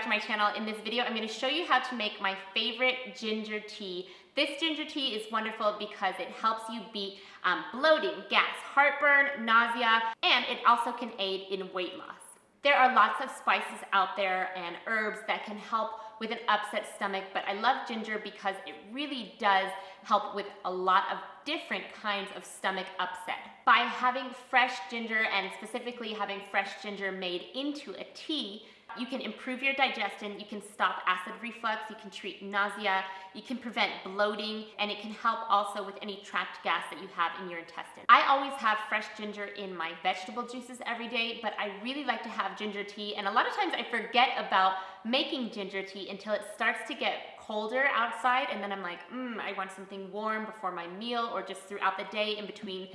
to my channel. In this video, I'm going to show you how to make my favorite ginger tea. This ginger tea is wonderful because it helps you beat bloating, gas, heartburn, nausea, and it also can aid in weight loss. There are lots of spices out there and herbs that can help with an upset stomach, but I love ginger because it really does help with a lot of different kinds of stomach upset. By having fresh ginger, and specifically having fresh ginger made into a tea, you can improve your digestion, you can stop acid reflux, you can treat nausea, you can prevent bloating, and it can help also with any trapped gas that you have in your intestine. I always have fresh ginger in my vegetable juices every day, but I really like to have ginger tea, and a lot of times I forget about making ginger tea until it starts to get colder outside, and then I'm like, I want something warm before my meal or just throughout the day in between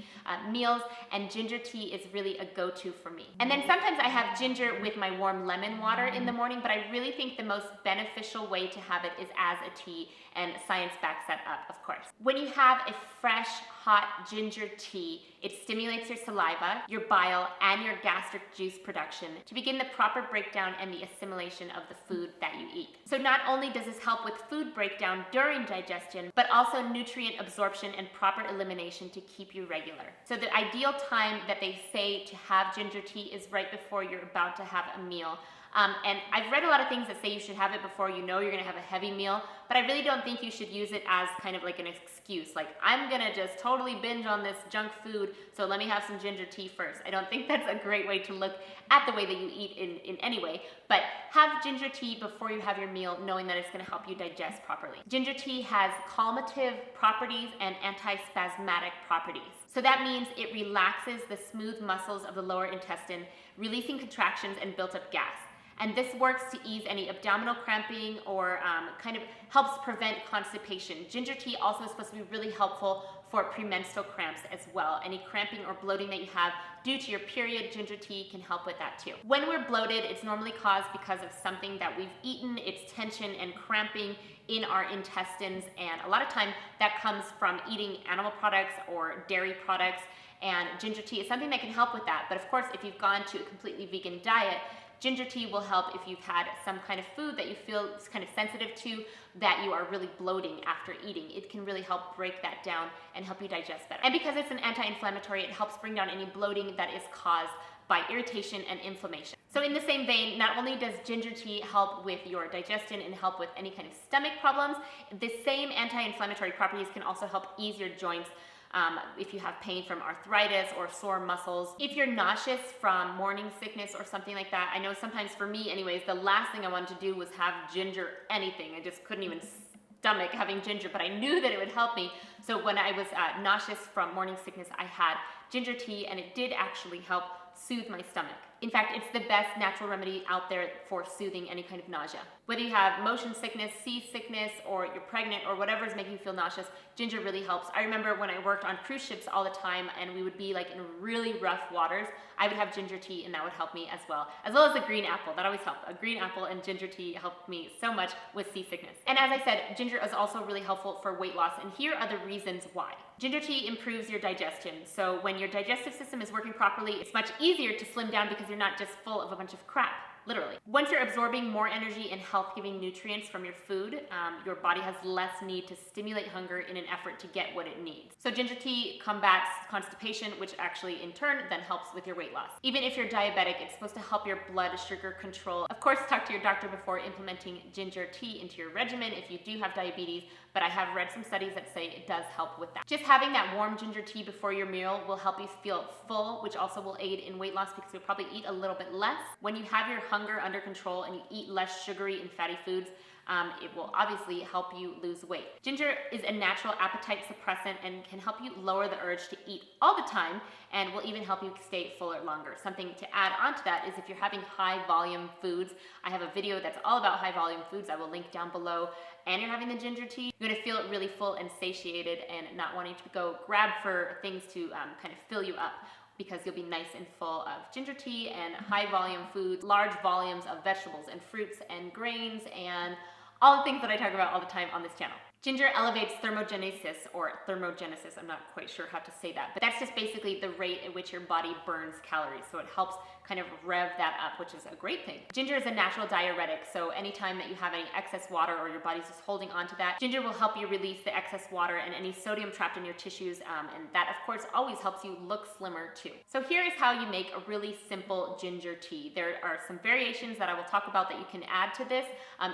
meals, and ginger tea is really a go-to for me. And then sometimes I have ginger with my warm lemon water in the morning, but I really think the most beneficial way to have it is as a tea, and science backs that up, of course. When you have a fresh, hot ginger tea, it stimulates your saliva, your bile, and your gastric juice production to begin the proper breakdown and the assimilation of the food that you eat. So not only does this help with food breakdown during digestion, but also nutrient absorption and proper elimination to keep you regular. So the ideal time that they say to have ginger tea is right before you're about to have a meal. And I've read a lot of things that say you should have it before you know you're gonna have a heavy meal, but I really don't think you should use it as kind of like an excuse. Like, I'm gonna just totally binge on this junk food, so let me have some ginger tea first. I don't think that's a great way to look at the way that you eat in any way, but have ginger tea before you have your meal, knowing that it's gonna help you digest properly. Ginger tea has calmative properties and antispasmodic properties. So that means it relaxes the smooth muscles of the lower intestine, releasing contractions and built up gas. And this works to ease any abdominal cramping or kind of helps prevent constipation. Ginger tea also is supposed to be really helpful for premenstrual cramps as well. Any cramping or bloating that you have due to your period, ginger tea can help with that too. When we're bloated, it's normally caused because of something that we've eaten. It's tension and cramping in our intestines, and a lot of time that comes from eating animal products or dairy products, and ginger tea is something that can help with that. But of course, if you've gone to a completely vegan diet, ginger tea will help if you've had some kind of food that you feel is kind of sensitive to, that you are really bloating after eating. It can really help break that down and help you digest better. And because it's an anti-inflammatory, it helps bring down any bloating that is caused by irritation and inflammation. So in the same vein, not only does ginger tea help with your digestion and help with any kind of stomach problems, the same anti-inflammatory properties can also help ease your joints if you have pain from arthritis or sore muscles. If you're nauseous from morning sickness or something like that, I know sometimes for me anyways, the last thing I wanted to do was have ginger anything. I just couldn't even stomach having ginger, but I knew that it would help me. So when I was nauseous from morning sickness, I had ginger tea, and it did actually help soothe my stomach. In fact, it's the best natural remedy out there for soothing any kind of nausea. Whether you have motion sickness, seasickness, or you're pregnant, or whatever is making you feel nauseous, ginger really helps. I remember when I worked on cruise ships all the time, and we would be like in really rough waters, I would have ginger tea, and that would help me as well as a green apple. That always helped. A green apple and ginger tea helped me so much with seasickness. And as I said, ginger is also really helpful for weight loss, and here are the reasons why. Ginger tea improves your digestion. So when your digestive system is working properly, it's much easier to slim down because you're not just full of a bunch of crap. Literally. Once you're absorbing more energy and health-giving nutrients from your food, your body has less need to stimulate hunger in an effort to get what it needs. So ginger tea combats constipation, which actually in turn then helps with your weight loss. Even if you're diabetic, it's supposed to help your blood sugar control. Of course, talk to your doctor before implementing ginger tea into your regimen if you do have diabetes, but I have read some studies that say it does help with that. Just having that warm ginger tea before your meal will help you feel full, which also will aid in weight loss because you'll probably eat a little bit less. When you have your hunger under control and you eat less sugary and fatty foods, it will obviously help you lose weight. Ginger is a natural appetite suppressant and can help you lower the urge to eat all the time, and will even help you stay fuller longer. Something to add on to that is if you're having high volume foods, I have a video that's all about high volume foods, I will link down below, and you're having the ginger tea, you're gonna feel really full and satiated and not wanting to go grab for things to kind of fill you up, because you'll be nice and full of ginger tea and high volume foods, large volumes of vegetables and fruits and grains and all the things that I talk about all the time on this channel. Ginger elevates thermogenesis, I'm not quite sure how to say that, but that's just basically the rate at which your body burns calories. So it helps kind of rev that up, which is a great thing. Ginger is a natural diuretic, so anytime that you have any excess water or your body's just holding onto that, ginger will help you release the excess water and any sodium trapped in your tissues, and that of course always helps you look slimmer too. So here is how you make a really simple ginger tea. There are some variations that I will talk about that you can add to this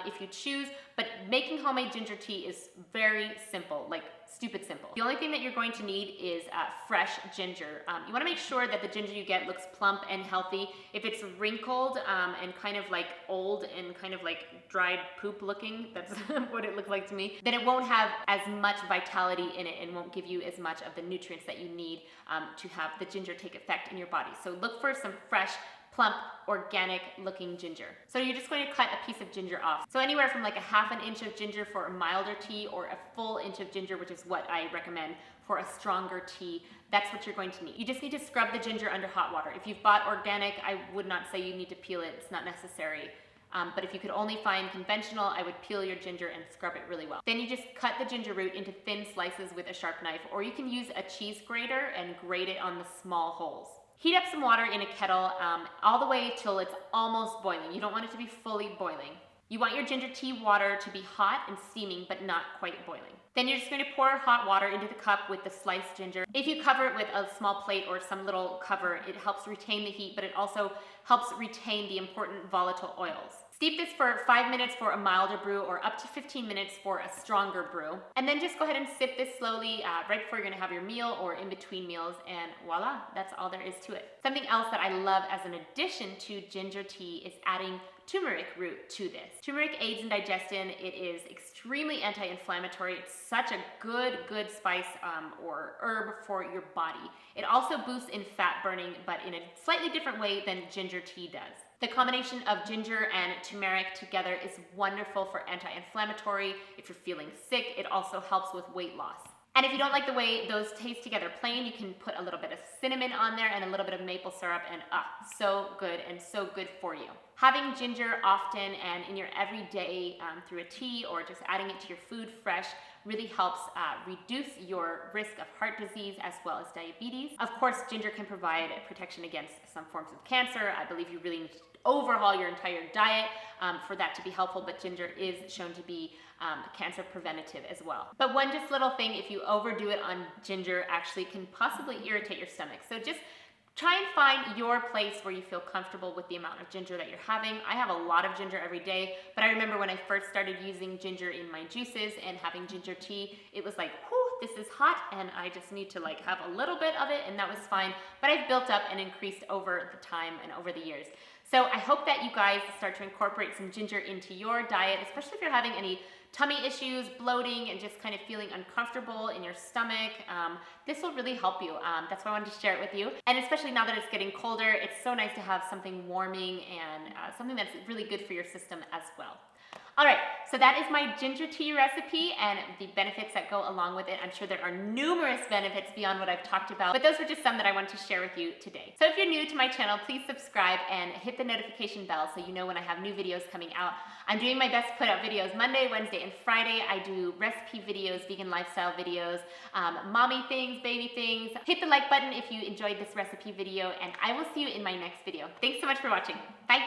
if you choose, but making homemade ginger tea is very simple, like stupid simple. The only thing that you're going to need is fresh ginger. You want to make sure that the ginger you get looks plump and healthy. If it's wrinkled and kind of like old and kind of like dried poop looking, that's what it looks like to me, then it won't have as much vitality in it and won't give you as much of the nutrients that you need to have the ginger take effect in your body. So look for some fresh, plump, organic looking ginger. So you're just going to cut a piece of ginger off. So anywhere from like a half an inch of ginger for a milder tea, or a full inch of ginger, which is what I recommend for a stronger tea. That's what you're going to need. You just need to scrub the ginger under hot water. If you've bought organic, I would not say you need to peel it. It's not necessary. But if you could only find conventional, I would peel your ginger and scrub it really well. Then you just cut the ginger root into thin slices with a sharp knife, or you can use a cheese grater and grate it on the small holes. Heat up some water in a kettle all the way till it's almost boiling. You don't want it to be fully boiling. You want your ginger tea water to be hot and steaming, but not quite boiling. Then you're just going to pour hot water into the cup with the sliced ginger. If you cover it with a small plate or some little cover, it helps retain the heat, but it also helps retain the important volatile oils. Steep this for 5 minutes for a milder brew, or up to 15 minutes for a stronger brew. And then just go ahead and sip this slowly right before you're gonna have your meal or in between meals, and voila, that's all there is to it. Something else that I love as an addition to ginger tea is adding turmeric root to this. Turmeric aids in digestion. It is extremely anti-inflammatory. It's such a good spice or herb for your body. It also boosts in fat burning, but in a slightly different way than ginger tea does. The combination of ginger and turmeric together is wonderful for anti-inflammatory. If you're feeling sick, it also helps with weight loss. And if you don't like the way those taste together plain, you can put a little bit of cinnamon on there and a little bit of maple syrup, and so good and so good for you. Having ginger often and in your everyday through a tea or just adding it to your food fresh really helps reduce your risk of heart disease as well as diabetes. Of course, ginger can provide protection against some forms of cancer. I believe you really need to overhaul your entire diet for that to be helpful, but ginger is shown to be cancer preventative as well. But one just little thing, if you overdo it on ginger, actually can possibly irritate your stomach. So just try and find your place where you feel comfortable with the amount of ginger that you're having. I have a lot of ginger every day, but I remember when I first started using ginger in my juices and having ginger tea, it was like, whew, this is hot, and I just need to like have a little bit of it, and that was fine. But I've built up and increased over the time and over the years. So I hope that you guys start to incorporate some ginger into your diet, especially if you're having any tummy issues, bloating, and just kind of feeling uncomfortable in your stomach. This will really help you. That's why I wanted to share it with you. And especially now that it's getting colder, it's so nice to have something warming and something that's really good for your system as well. All right, so that is my ginger tea recipe and the benefits that go along with it. I'm sure there are numerous benefits beyond what I've talked about, but those were just some that I wanted to share with you today. So if you're new to my channel, please subscribe and hit the notification bell so you know when I have new videos coming out. I'm doing my best to put out videos Monday, Wednesday, and Friday. I do recipe videos, vegan lifestyle videos, mommy things, baby things. Hit the like button if you enjoyed this recipe video, and I will see you in my next video. Thanks so much for watching. Bye.